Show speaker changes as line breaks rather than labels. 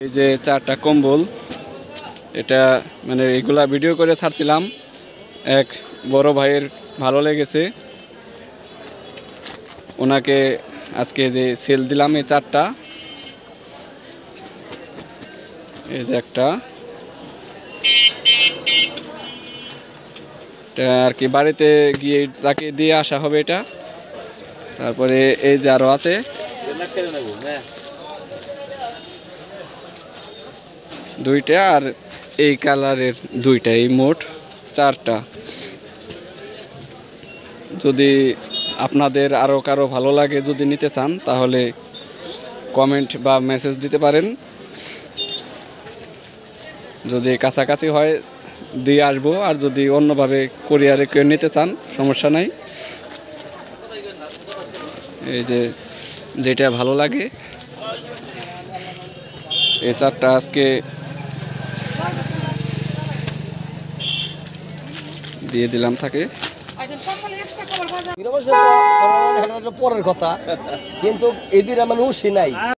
এই যে চারটা কম্বল, এটা মানে এগুলা ভিডিও করে ছাড়ছিলাম, এক বড় ভাইয়ের ভালো লেগেছে, ওনাকে আজকে যে সেল দিলাম এই চারটা। এই যে একটা, এটা আর কি বাড়িতে গিয়ে তাকে দিয়ে আসা হবে এটা। তারপরে এই যে আরো আছে দুইটা, আর এই কালারের দুইটা, এই মোট চারটা। যদি আপনাদের আরও কারো ভালো লাগে, যদি নিতে চান, তাহলে কমেন্ট বা মেসেজ দিতে পারেন। যদি কাছাকাছি হয় দিয়ে আসবো, আর যদি অন্যভাবে কুরিয়ারে কেউ নিতে চান সমস্যা নাই। এই যে যেটা ভালো লাগে এই চারটা আজকে দিয়ে দিলাম তাকে।
পরের কথা, কিন্তু এদের আমার উঠি নাই।